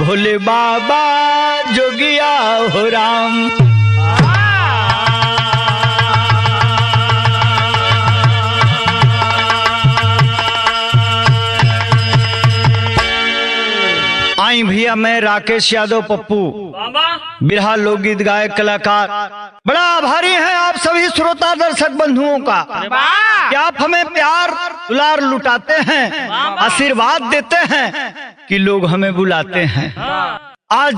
भोले बाबा जोगिया हो राम। आई भैया मैं राकेश यादव पप्पू बिरहा लोकगीत गायक कलाकार बड़ा आभारी हैं आप सभी श्रोता दर्शक बंधुओं का कि आप हमें प्यार दुलार लुटाते हैं, आशीर्वाद देते हैं कि लोग हमें बुलाते हैं। आज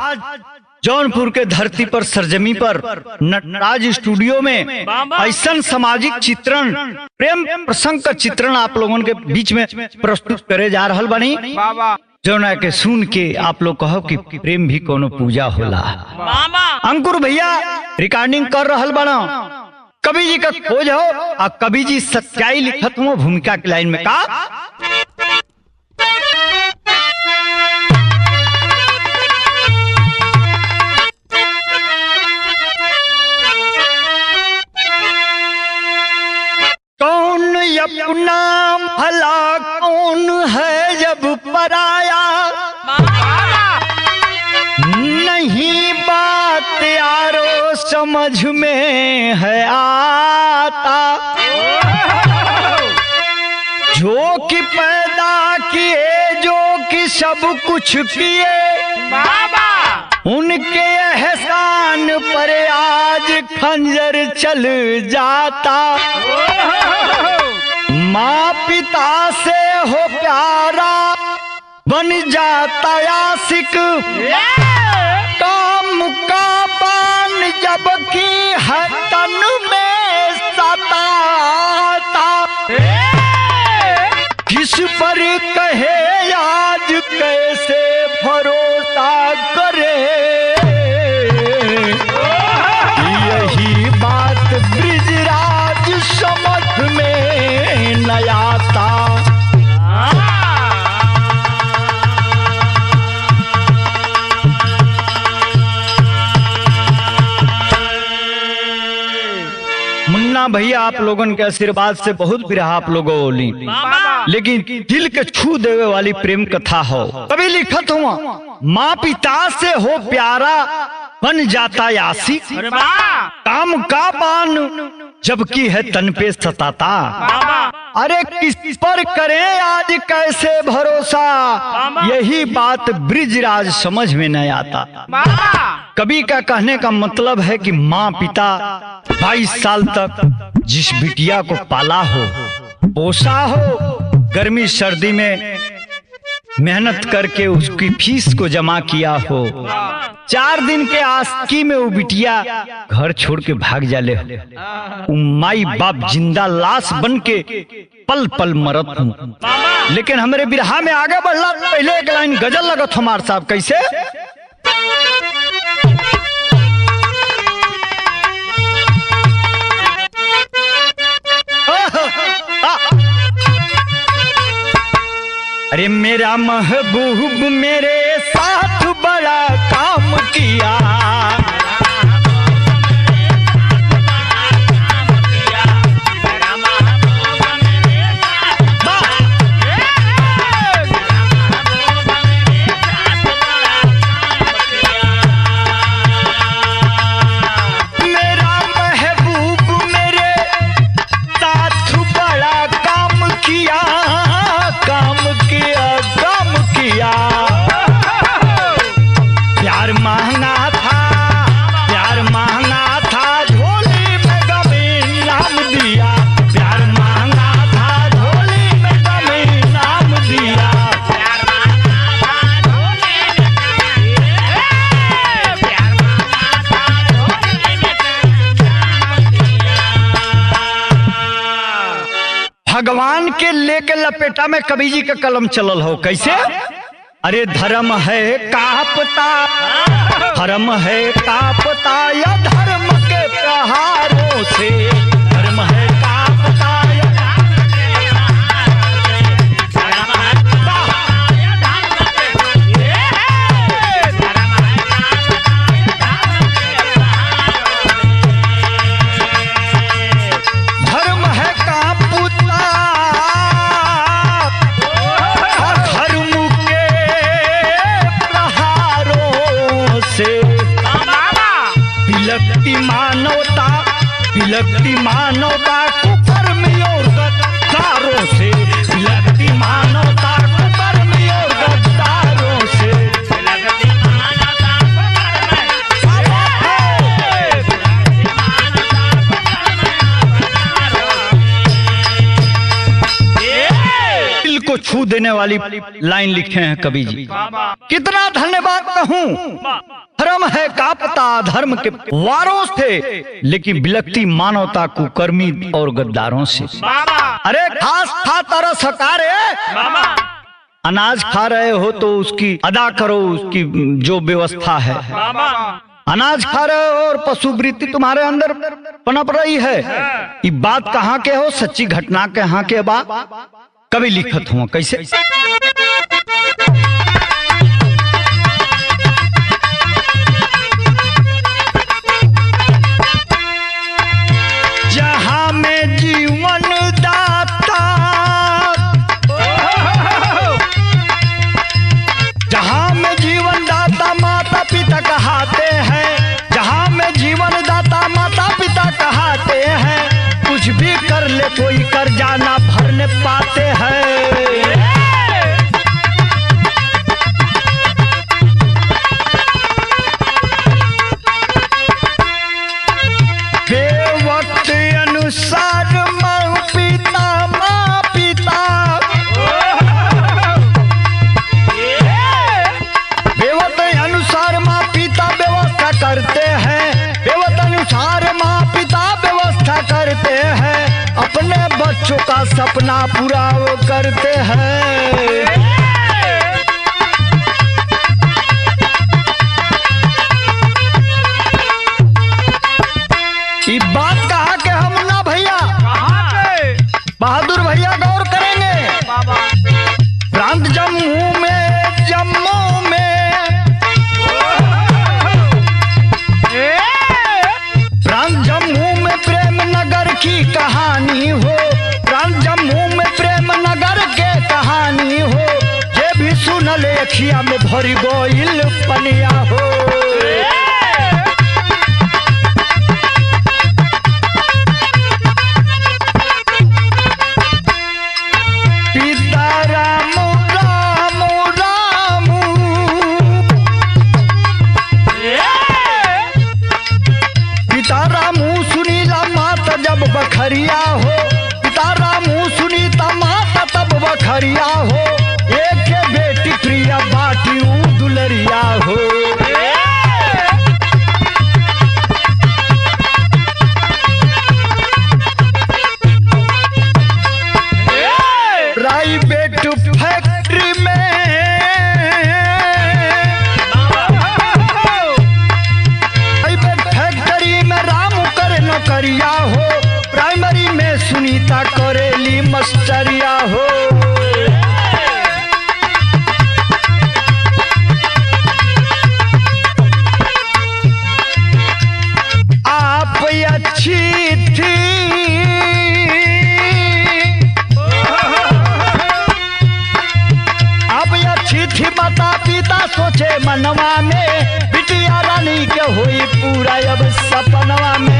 जौनपुर के धरती पर सरजमी पर नटराज स्टूडियो में ऐसा सामाजिक चित्रण प्रेम प्रसंग का चित्रण आप लोगों के बीच में प्रस्तुत करे जा रहल बनी जौना के सुन के आप लोग कहो कि प्रेम भी कोनो पूजा होला। अंकुर भैया रिकॉर्डिंग कर रहल बना, कवि जी का खोज हो और कवि जी सच्चाई लिखत हो भूमिका की लाइन में का कौन अपना भला कौन है जब पराया, नहीं बात यारो समझ में है आता। जो कि पैदा किए जो कि सब कुछ किए उनके एहसान पर आज खंजर चल जाता। माँ पिता से हो प्यारा बन जाता आशिक, काम का बान जबकि है तन में सताता। किस पर कहे आज कैसे भरोसा करे, यही बात ब्रिजराज समझ में न आता। मुन्ना भैया आप लोगों के आशीर्वाद से बहुत बिरहा आप लोगों ली, लेकिन दिल के छू देवे वाली प्रेम कथा हो। कभी लिखत हुआ माँ पिता से हो प्यारा बन जाता आशिक, काम का बान जबकि है तन पे सताता। अरे किस पर करें आज कैसे भरोसा, यही बात ब्रिजराज समझ में नहीं आता। कवि का कहने का मतलब है कि माँ पिता 22 साल तक जिस बिटिया को पाला हो, पोसा हो, गर्मी सर्दी में मेहनत करके उसकी फीस को जमा किया हो, 4 दिन के आस्की में वो बिटिया घर छोड़ के भाग जाले हो, माई बाप जिंदा लाश बन के पल पल मरत हूँ। लेकिन हमारे बिरहा में आगे बढ़ला पहले एक लाइन गजल लगत हमार साहब कैसे अरे मेरा महबूब मेरे साथ बड़ा काम किया, भगवान के लेके लपेटा में कवि जी का कलम चलल हो कैसे। अरे धर्म है कापता, धर्म है कापता या धर्म के प्रहारों से, धर्म है कापता या धर्म है कापता धर्म के प्रहार मानवता, बिलकती मानवता कुकर्मी और गद्दारों से, बिलकती मानवता कुकर्मी और गद्दारों से। दिल को छू देने वाली लाइन लिखे हैं कवि जी। कितना धन्यवाद कहूं, धर्म है कापता धर्म के वारों से, लेकिन बिलकती मानवता कुकर्मी और गद्दारों से। अरे खास खा तरस हकारे, अनाज खा रहे हो तो उसकी अदा करो, उसकी जो व्यवस्था है। अनाज खा रहे हो और पशु वृत्ति तुम्हारे अंदर पनप रही है। ये बात कहाँ के हो, सच्ची घटना के यहाँ के बात कभी लिखत हुआ कैसे। जहां में जीवन दाता, जहां में जीवन दाता माता पिता कहाते हैं, जहां में जीवन दाता माता पिता कहाते हैं, कुछ भी कर ले कोई कर्जा ना भरने पाते हैं। बेवक्त अनुसार माँ पिता बेवक्त अनुसार माँ पिता व्यवस्था करते हैं, बेवक्त अनुसार माँ पिता व्यवस्था करते हैं, अपने बच्चों का सपना पूरा वो करते हैं। ये बात कहा कि हम ना भैया बहादुर भैया गौर करेंगे। प्रांत जम्मू में प्रांत जम्मू में प्रेम नगर की कहानी हो, प्रांत जम्मू में प्रेम नगर के कहानी हो, ये भी सुन ले अखिया में भरी गोइल पनिया हो। बखरिया हो पिता रामू सुनीता माता तब बखरिया हो, एक बेटी प्रिया बाटी दुलरिया हो। प्राइवेट फैक्ट्री में रामू करे नौकरिया हो, प्राइमरी में सुनीता करेली मस्टरिया हो। आप अच्छी थी आप अच्छी थी माता पिता सोचे मनवा में, बिटिया रानी के हुई पूरा अब सपनवा में।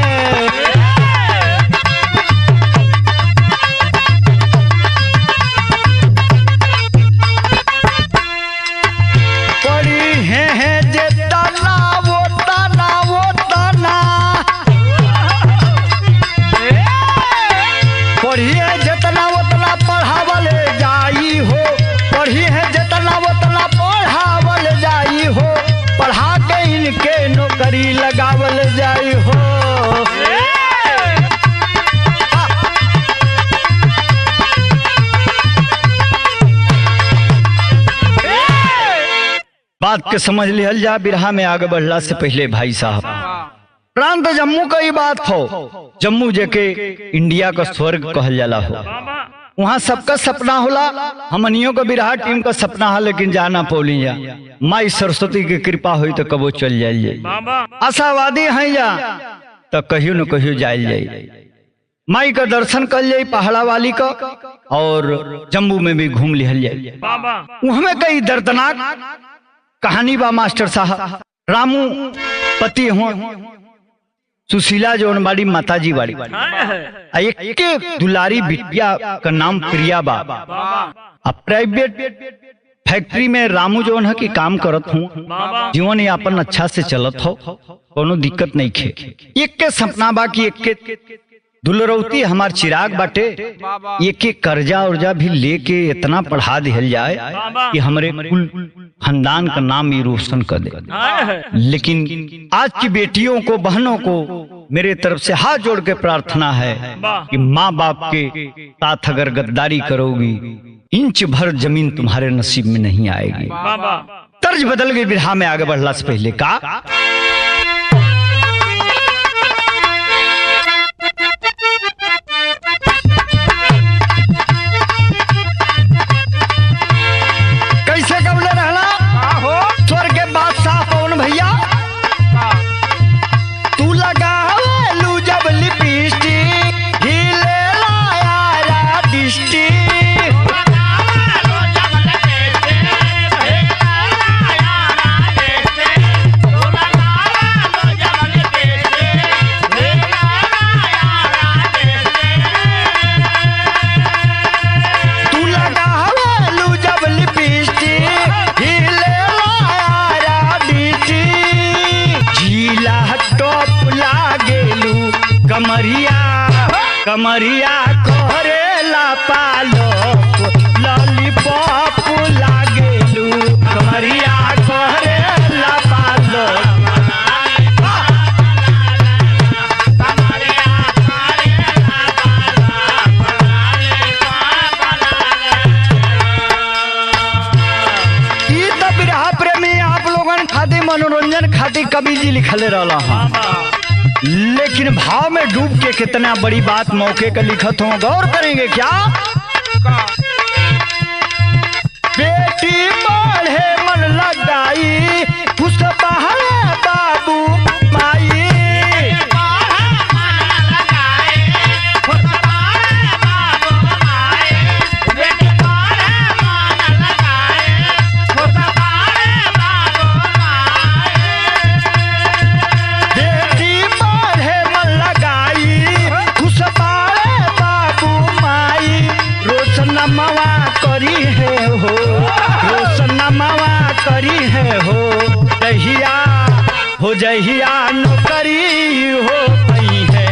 पढ़िए जितना उतना पढ़ावल जाई हो, पढ़िए जितना उतना पढ़ावल जाई हो, पढ़ा के इनके नौकरी लगावल जाई हो। बात के समझ लिहल जा। बिरहा में आगे बढ़ला से पहले भाई साहब, प्रांत जम्मू का ही बात हो, जम्मू जेके इंडिया का स्वर्ग कहल जाला हो, वहाँ सबका सपना होला। हमनियों का बिरहा टीम का सपना है, लेकिन जाना पौली जा। माई सरस्वती की कृपा हुई तो कबो चल जाइए, आशावादी हैं जा तो कहियो न कहियो जाइल जाइए। माई का दर्शन कर जाये पहाड़ा वाली का, और जम्मू में भी घूम लिहल जाए। वहाँ में कई दर्दनाक कहानी बा मास्टर साहब। रामू पति हो, सुशीला जौन बाड़ी माता जी बाड़ी एक दुलारी बिटिया का नाम प्रिया बा। अब प्राइवेट फैक्ट्री में रामू जौन है कि काम करत हूँ, जीवन यापन अच्छा से चलत हो, कोनो दिक्कत नहीं खे। एक के सपना बा कि एक के दुलरौती हमार चिराग बाटे, एक के कर्जा उर्जा भी लेके इतना पढ़ा दिहल जाए कि हमरे कुल खानदान का नाम ही रोशन कर दे। लेकिन आज की बेटियों को, बहनों को मेरे तरफ से हाथ जोड़ के प्रार्थना है कि माँ बाप के साथ अगर गद्दारी करोगी, इंच भर जमीन तुम्हारे नसीब में नहीं आएगी। तर्ज बदल गई बिरहा में आगे बढ़ला से पहले का कैसे कबले रहना स्वर्ग के बादशाह पवन भैया, तू लगा लू जब लिपस्टिक हिले लाया दिष्टि। कमरिया करेला पालो लॉलीपॉप लागेलू, कमरिया करेला पालो। ई तो बिरहा प्रेमी आप लोगन खातिर मनोरंजन खातिर कवि जी लिखले रहला हां, लेकिन भाव में डूब के कितना बड़ी बात मौके का लिखत हो, गौर करेंगे क्या? बेटी बढ़े मन लगाई खुश बहाए बाबू माई, जहिया नौकरी हो पई है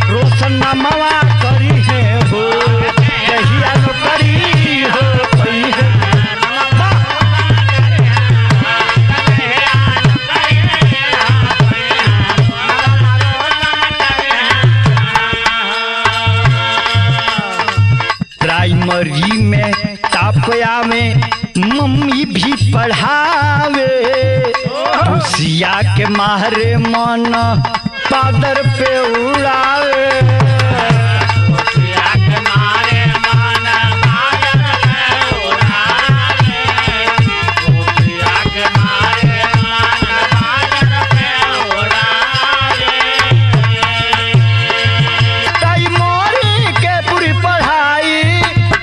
रोशन नमवा करी है हो, जहिया नौकरी हो पई है। प्राइमरी में टापया में मम्मी भी पढ़ावे, खुशिया के मारे मन पादर पे उड़ावे, खुशिया के मारे मन पादर पे उड़ावे, खुशिया के मारे मन पादर पे उड़ावे। प्राइमरी के पूरी पढ़ाई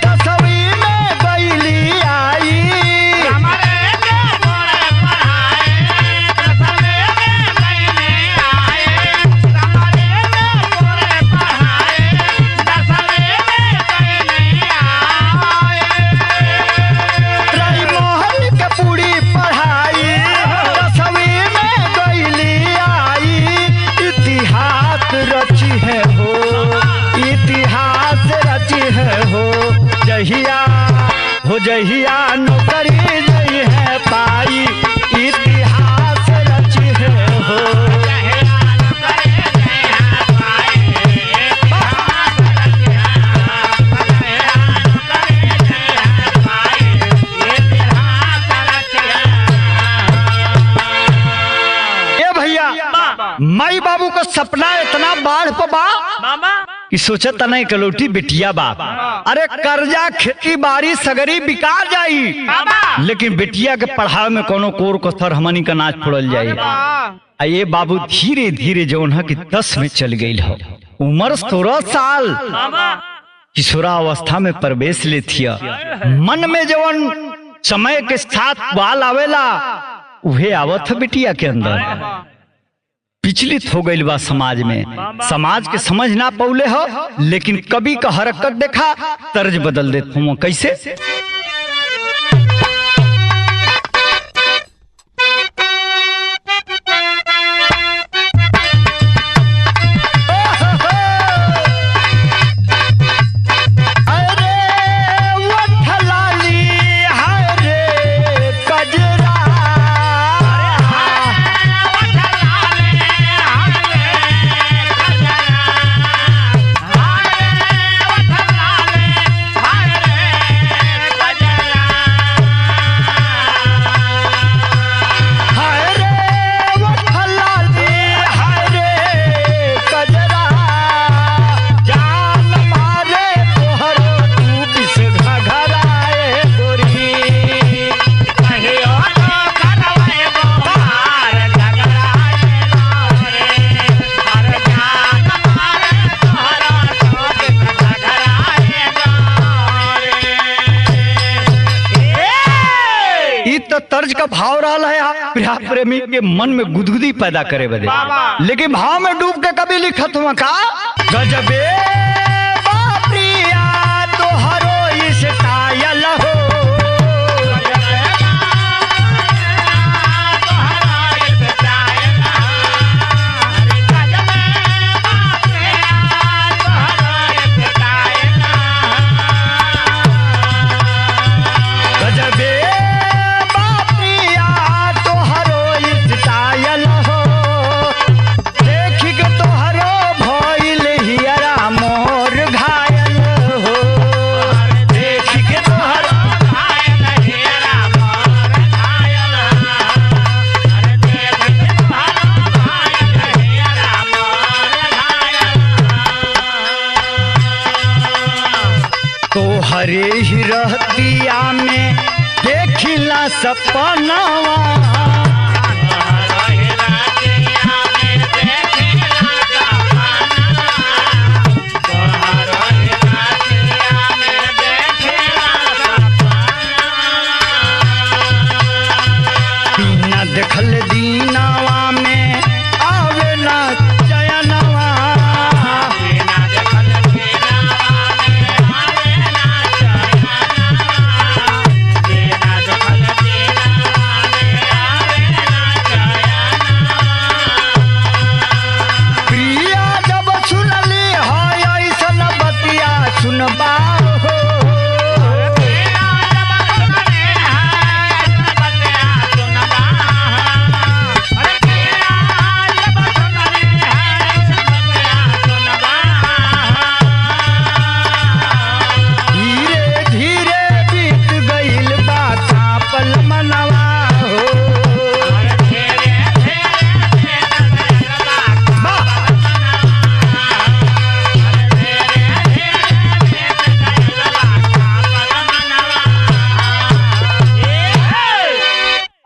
10वीं में गईली आई, जहिया नौकरी नहीं है पाई इतिहास रची है हो, ये भैया माई बाबू का सपना इतना बाढ़ पा कि सोचत नहीं कलोटी बिटिया बाप, अरे कर्जा खेती बाड़ी सगरी बिका जाई, लेकिन बिटिया के पढ़ाई में कोनो कोर कसर हमनी का नाच फोड़ल जाई। ये बाबू धीरे धीरे जौन है कि 10 में चल गई हो, उम्र 16 साल, किशोरावस्था में प्रवेश ले थिया। मन में जवन समय के साथ बाल आवेला उहे आवत है बिटिया के अंदर। विचलित हो गई बा समाज में, समाज के समझ ना पौले हो, लेकिन कवि का हरकत देखा, तर्ज बदल देते हो। कैसे? तर्ज का भाव रहा है प्यार प्रेमी के मन में गुदगुदी पैदा करे बदे, लेकिन भाव में डूब के कभी लिखत हुआ का गजबे बाप्रिया तोहरो स्टाइल हो, हरे ही रहतिया में देखिला सपनावा, बिना देखल दीनावा में आवे ना चयनवा,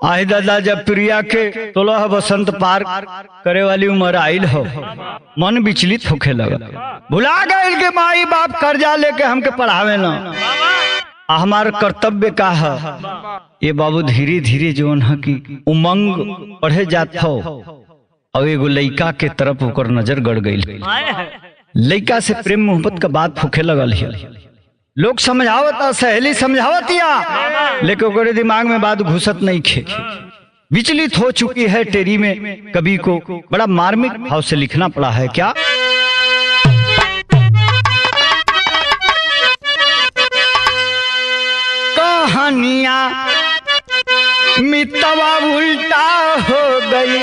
आई दादा जब प्रिया के 16 बसंत पार करे वाली उम्र आयल हो, मन विचलित होखे लगा, भुला गए के माई बाप कर्जा लेके हमके पढ़ावे ना, हमार कर्तव्य का है ये बाबू। धीरे धीरे जो है कि उमंग पढ़े जात हो, और एगो लइका के तरफ होकर नजर गड़ गई, लइका से प्रेम मोहब्बत का बात होखे लगल है, लोग समझावता, सहेली समझावतिया, लेकिन ओकरे दिमाग में बात घुसत नहीं खे, विचलित हो चुकी है टेरी में। कवि को बड़ा मार्मिक भाव से लिखना पड़ा है क्या? कहानियां मितवा उल्टा हो गई,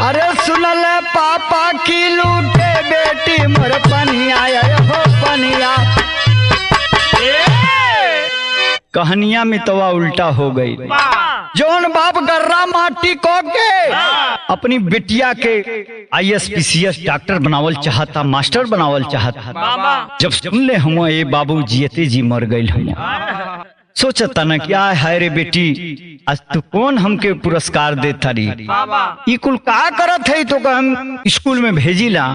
अरे सुनल पापा की लूटे बेटी मोर पनिया हो पनिया, कहानियां में तवा उल्टा हो गई। जौन बाप गर्रा माटी को के अपनी बिटिया के ISPCS डॉक्टर बनावल चाहता, मास्टर बनावल चाहता, जब सुन ले हम ये बाबू जियते जी मर गए, हम सोचता ना क्या है रे बेटी, आज तू कौन हमके पुरस्कार देता रही, कुल का करत है तो हम स्कूल में भेजिला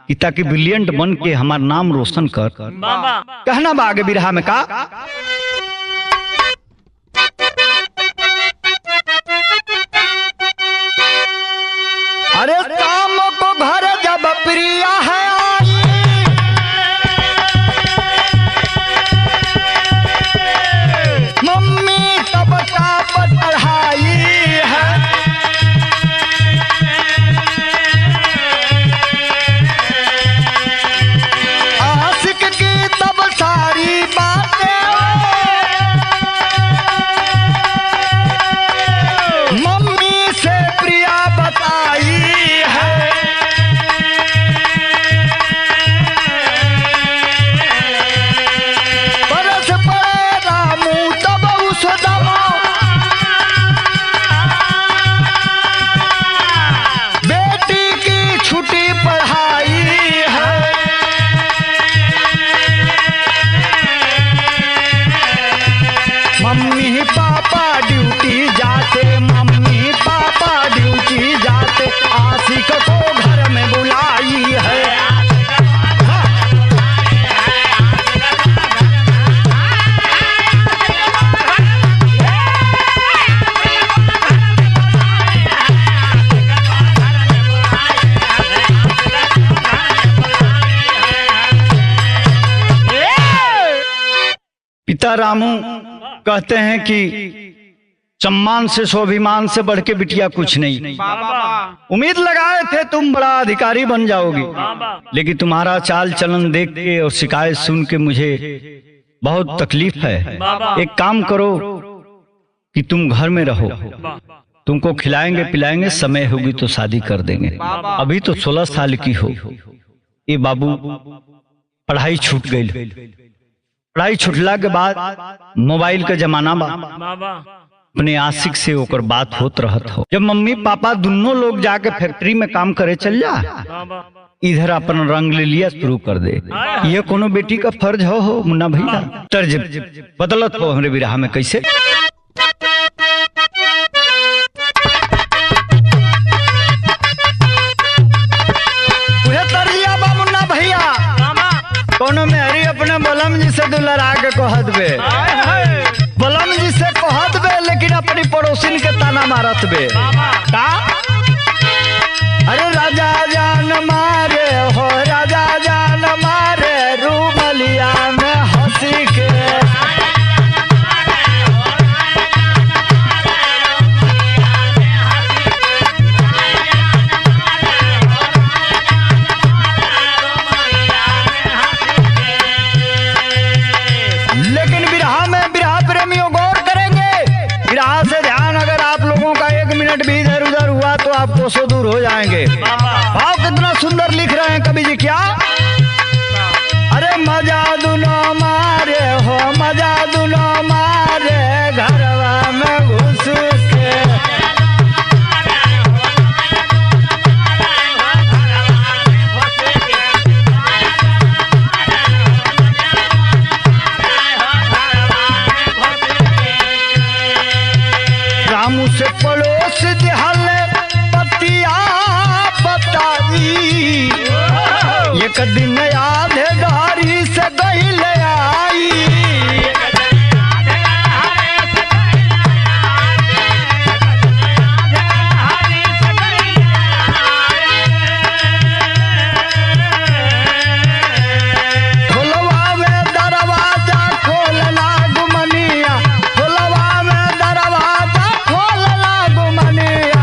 कि ताकि ब्रिलियंट बन के हमार नाम रोशन कर। कहना बा आगे बिरहा में का, अरे रामू कहते हैं कि सम्मान से स्वाभिमान से बढ़ के बिटिया कुछ नहीं। उम्मीद लगाए थे तुम बड़ा अधिकारी बन जाओगी, लेकिन तुम्हारा चाल चलन देख के और शिकायत सुन के मुझे बहुत तकलीफ है। एक काम करो कि तुम घर में रहो, तुमको खिलाएंगे पिलाएंगे, समय होगी तो शादी कर देंगे। अभी तो 16 साल की हो। ये बाबू पढ़ाई छूट गई। पढ़ाई छूटला के बाद मोबाइल का जमाना बा, अपने आशिक से होकर बात होत रहत हो। जब मम्मी पापा दोनों लोग जाके फैक्ट्री में काम करे चल जा, इधर अपन रंग ले लिया शुरू कर दे। ये कोनो बेटी का फर्ज हो मुन्ना भैया? तर्ज बदलत हो हमरे विराह में कैसे? कोनो में हरी अपने बलम जी से दुलरा के कहत बे, बलम जी से कहत बे, लेकिन अपनी पड़ोसिन के ताना मारत बे। का? अरे राजा जान मारे हो, राजा जान मारे रूमलिया में हंसी के। आप कोसों दूर हो जाएंगे। भाव कितना सुंदर लिख रहे हैं कवि जी। क्या? अरे मजा दुनो मारे हो, मजा दुनो मारे घरवा में घुस के। रामू से पड़ोस दिहाल एक दिन आधे डारी से गईल आई। खोलवा में दरवाजा खोलना गुमनिया, खोलवा में दरवाजा खोलना गुमनिया,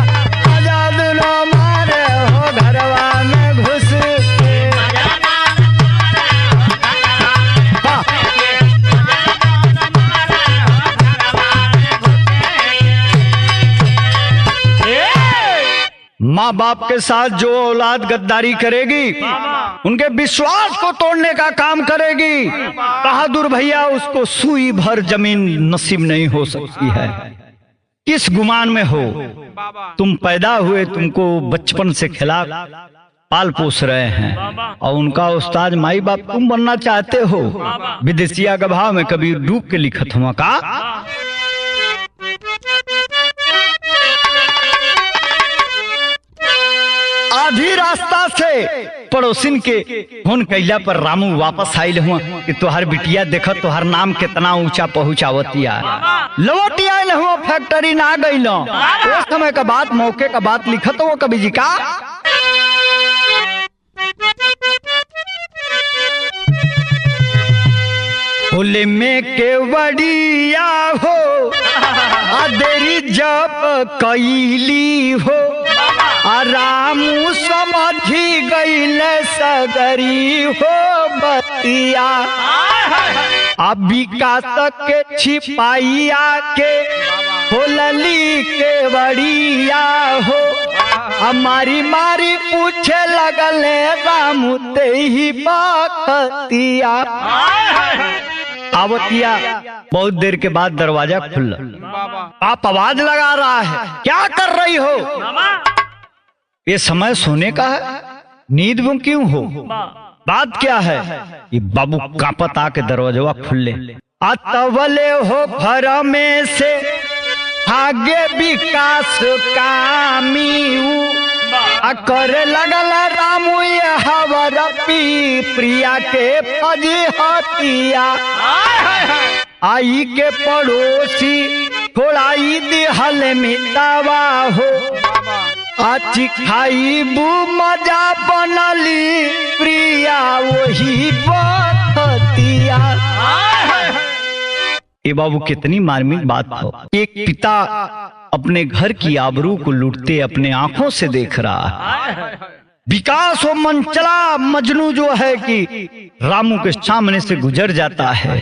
आजाद लो मारे हो घरवा में घुस। माँ बाप के साथ जो औलाद गद्दारी करेगी, उनके विश्वास को तोड़ने का काम करेगी, बहादुर भैया उसको सुई भर जमीन नसीब नहीं हो सकती है। किस गुमान में हो? तुम पैदा हुए, तुमको बचपन से खिला पाल पोस रहे हैं, और उनका उस्ताद माई बाप तुम बनना चाहते हो। विदेशिया का भाव में कभी डूब के लिखत हुआ का? आधी रास्ता से पड़ोसिन के फोन कैला पर रामू वापस आयल हुआ कि तोहर बिटिया देखो तोहर नाम कितना ऊंचा पहुंचावतिया। लौट आयल हुआ, फैक्ट्री ना गई लो। उस समय का बात, मौके का बात लिखत हो कवि जी का? होले में केवड़िया हो, अदेरी जब कैली हो, रामू समझी गईल सगरी हो बतिया। अब विकास के छिपाइया के होलली के बड़िया हो, हमारी मारी पूछे लगले रामू ते ही बतिया। आवतिया बहुत देर के बाद दरवाजा खुला। आप आवाज लगा रहा है, क्या कर रही हो? ये समय सोने का है, नींद में क्यों हो? बात क्या है? ये बाबू कांपत आके दरवाजा खुले। अतवले हो घर में से आगे विकास कामी करे लगल रामू ये हवर पी प्रिया के फजी हतिया। आई के पड़ोसी थोड़ाई दिहल मितावा हो, आची खाई बू मजा बनली प्रिया वही बतिया। ये बाबू कितनी मार्मिक बात हो। एक पिता अपने घर की आबरू को लूटते अपने आंखों से देख रहा है। विकास हो मंचला मजनू जो है कि रामू के सामने से गुजर जाता है।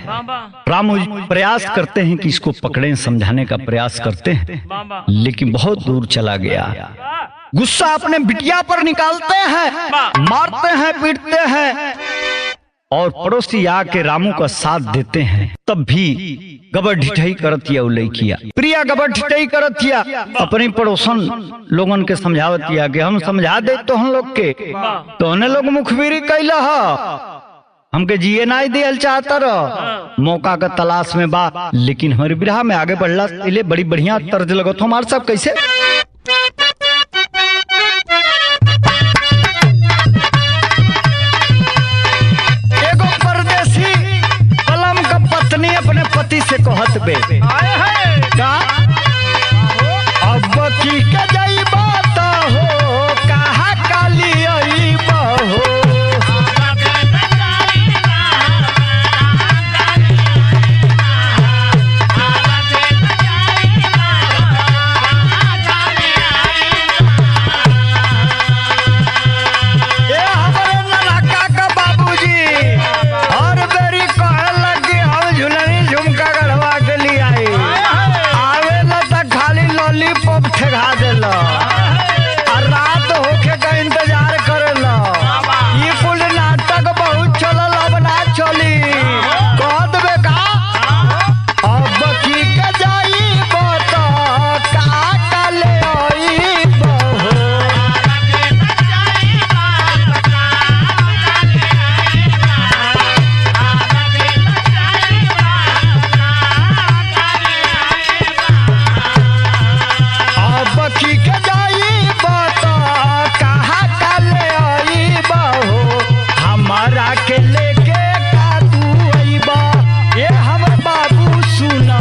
रामू प्रयास करते हैं कि इसको पकड़ें, समझाने का प्रयास करते हैं, लेकिन बहुत दूर चला गया। गुस्सा अपने बिटिया पर निकालते हैं, मारते हैं, पीटते हैं और पड़ोसी आके रामू का साथ देते हैं। तब भी गबर ढिठाई करतिया उलैकिया प्रिया गबर ढिठाई करतिया अपने पड़ोसन लोगन के समझावतिया कि हम समझा दे तो हम लोग के तो उन्हें लोग मुखबिरी कैला हमके जिए ना दियल चाहता रह मौका का तलाश में बा। लेकिन हमारे बिरहा में आगे बढ़ला पहले बड़ी बढ़िया तर्ज लगो तो हमारे सब कैसे एगो परदेसी कलम का पत्नी अपने पति से कहत बे का अब की के जाई बात हो कहा काली आई बहो रात होके का इंतजार करेला। ये कुल नाटक बहुत चलल, अब ना चली। कह देबे का अब की के जाई बता का ले आई बहो अब की के जाई बता कहा का ले आई बहो हमारा के लेके का तू अइबा ये हमर बाबू सुना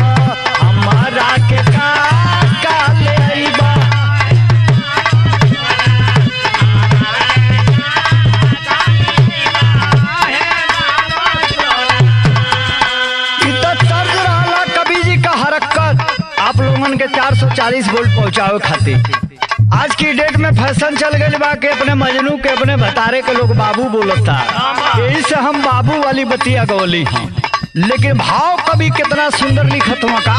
हमारा के का ले अइबा इतना तर्ज रहला कवि जी का हरकत आप लोगन के 440 वोल्ट पहुंचावे खातिर। आज की डेट में फैशन चल गई बा के अपने मजनू के अपने भतारे के लोग बाबू बोलता, यही से हम बाबू वाली बतिया गौली हैं। लेकिन भाव कभी कितना सुंदर लिखत हुआ का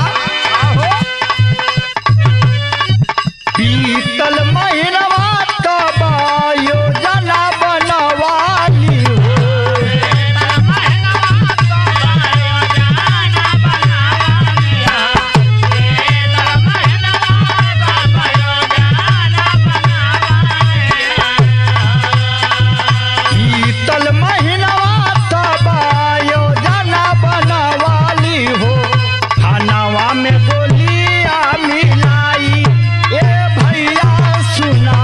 बीतल महीनवा तब योजना बनवाली बीतल महीनवा तब योजना बनवाली हो खानावा में गोलियां मिलाई ए भैया सुना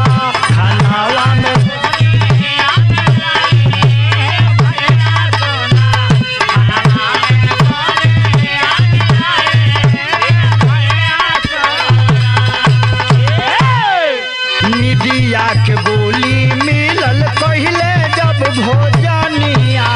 खानावा में निदिया के गोली मिलल पहले जब भोजनिया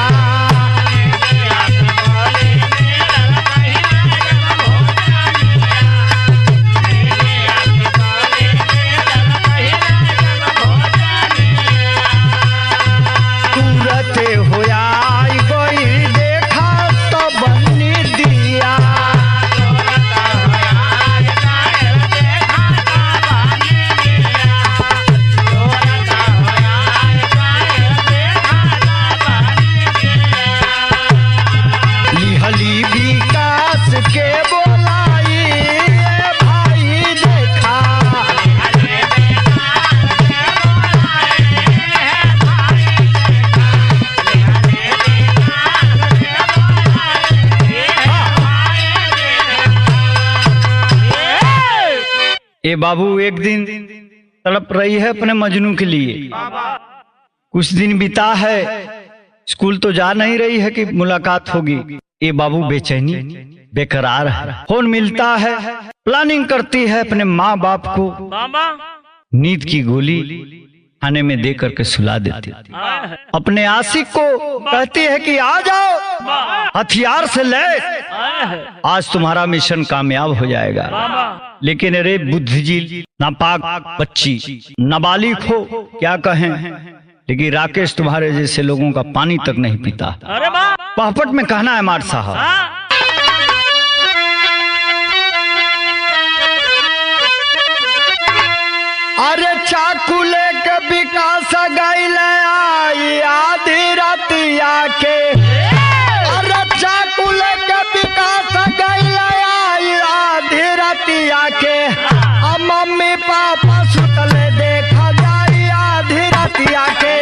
तुरते होया गई देखा तो बनी दिया लिहली विकास के बोलाई ए भाई देखा ए बाबू एक दिन तड़प रही है अपने मजनू के लिए। कुछ दिन बीता है, स्कूल तो जा नहीं रही है कि मुलाकात होगी। ये बाबू बेचैनी बेकरार है। फोन मिलता है, प्लानिंग करती है अपने माँ बाप को नींद की गोली खाने में दे करके सुला देती थी। अपने आशिक को कहती है कि आ जाओ, हथियार से लैस, आज तुम्हारा मिशन कामयाब हो जाएगा। लेकिन अरे बुद्धिजील नापाक बच्ची, नाबालिग हो, क्या कहें, लेकिन राकेश तुम्हारे जैसे लोगों का पानी तक नहीं पीता। पहपट में कहना है मार साहब, अरे चाकू लेके विकास गईल आई आधी रातिया के, अरे चाकू लेके विकास गईल आई आधी रातिया के, अब मम्मी पापा सुतले देखा जाई आधी रातिया के।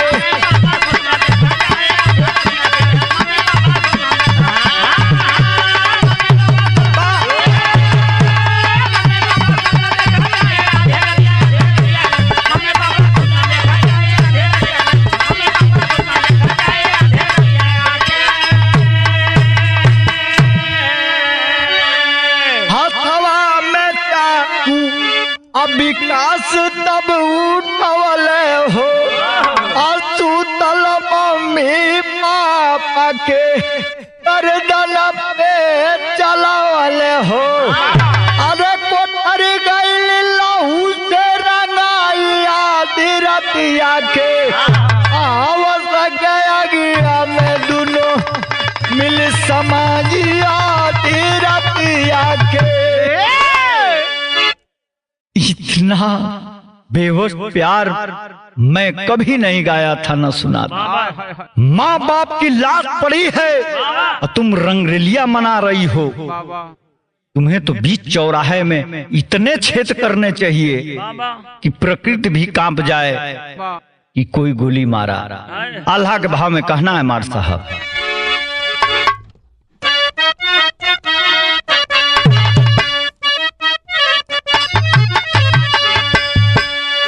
विकास तब उठवले हो, असुतल मम्मी पापा के गर्दन पे चलावले हो। अरे कोठरी गईल लहू से रंगाई आधी रतिया के, आवस गया गिया में दोनों मिल समाजी आधी रतिया के। इतना बेहोश प्यार मैं कभी नहीं गाया था, न सुना था। माँ बाप की लाश पड़ी है और तुम रंगरेलिया मना रही हो। तुम्हें तो बीच चौराहे में इतने छेद करने चाहिए कि प्रकृति भी कांप जाए कि कोई गोली मारा। अल्लाह के भाव में कहना है मार साहब,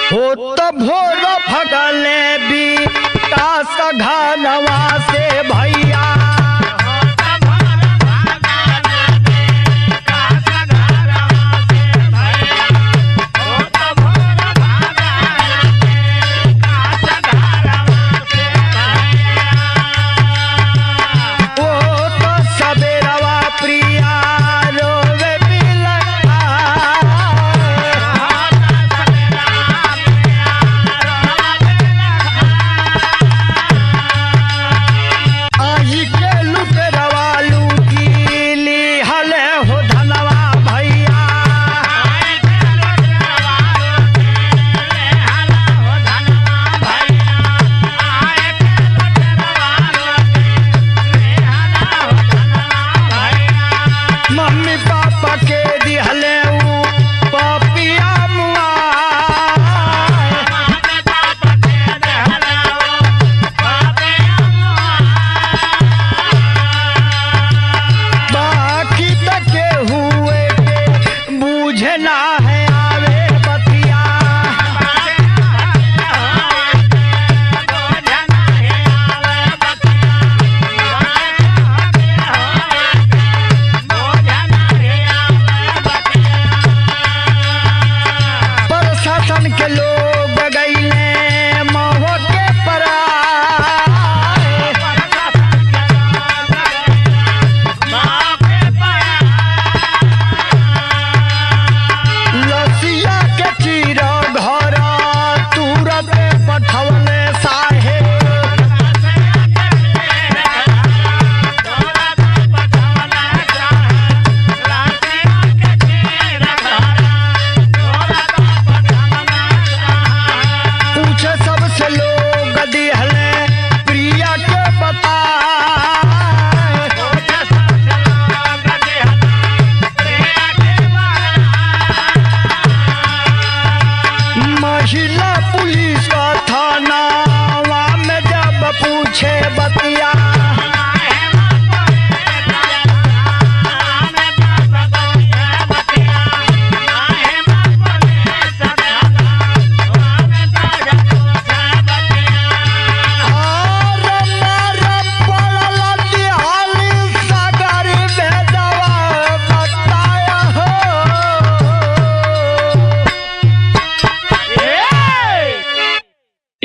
हो तो भोर भगले भी कास घनवा से भैया,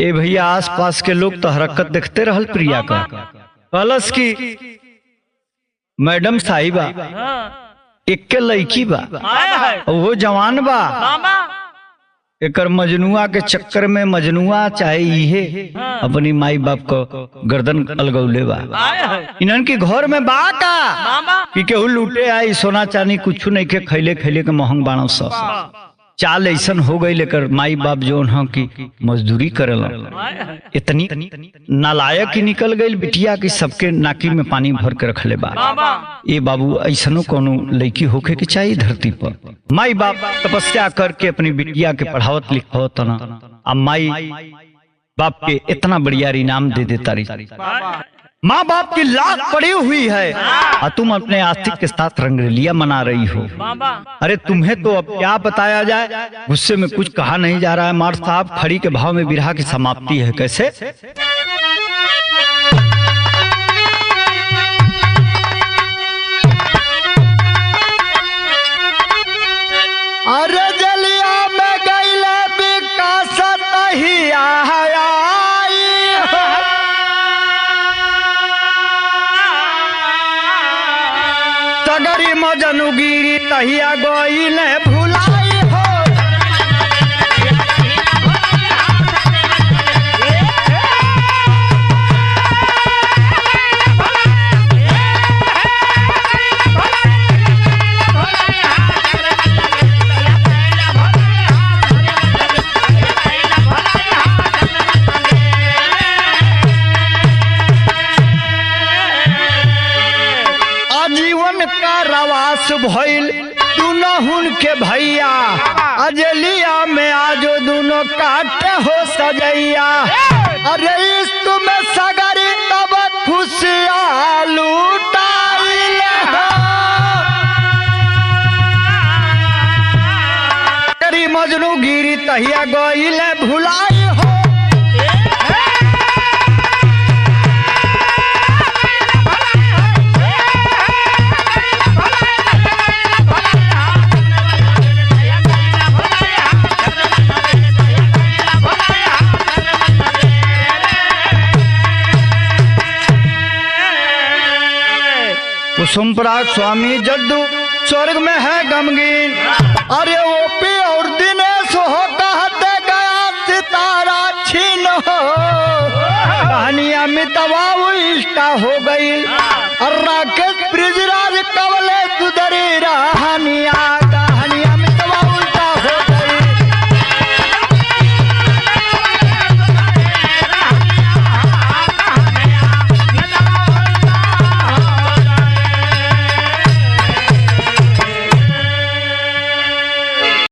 ए भैया आसपास के लोग तो हरकत देखते रहल प्रिया का कलश की मैडम साहिबा एक के लड़की बा वो जवान बा एकर मजनुआ के चक्कर में मजनुआ चाहे इहे अपनी माई बाप को गर्दन अलगौले बा। इन्हन की घर में बा का कि केहू लूटे आई सोना चांदी कुछ नहीं के खैले खैले के महंग बाणव सब चाल ऐसन हो गई लेकर माई बाप जो है कि मजदूरी करेला इतनी नालायक ही निकल गई बिटिया की सबके नाकी में पानी भर के रखले बा। ये बाबू ऐसनो कोनो लड़की होके के चाहिए धरती पर। माई बाप तपस्या करके अपनी बिटिया के पढ़ावत लिखावत ना अब माई बाप के इतना बढ़िया इनाम दे देता रही। माँ बाप की लात पड़ी हुई है और तुम अपने आस्तिक के साथ रंगरेलिया मना रही हो। अरे तुम्हें तो अब क्या बताया जाए, गुस्से में कुछ कहा नहीं जा रहा है। मार साहब खड़ी के भाव में बिरहा की समाप्ति है कैसे। अरे जलिया में गईले विकासत ही आया सगरी मजनुगिरी तहिया गईले भुलाई हो। आजीवन का रवास भइल दुनहुन के भैया अजलिया में आजो दोनों काटे हो सजैया। अरे इश्क में सगरी तब खुशियाँ लूटाइल तेरी मजनू गिरी तहिया गईले भुलाई हो। कुसुमपराग स्वामी जद्दू स्वर्ग में है गमगीन। अरे ओपी और दिनेश हो कहते गया सितारा छीन हो। कहानियां मितवा इष्टा हो गई और राकेश ब्रिजराज कवले सुधरी रहानिया।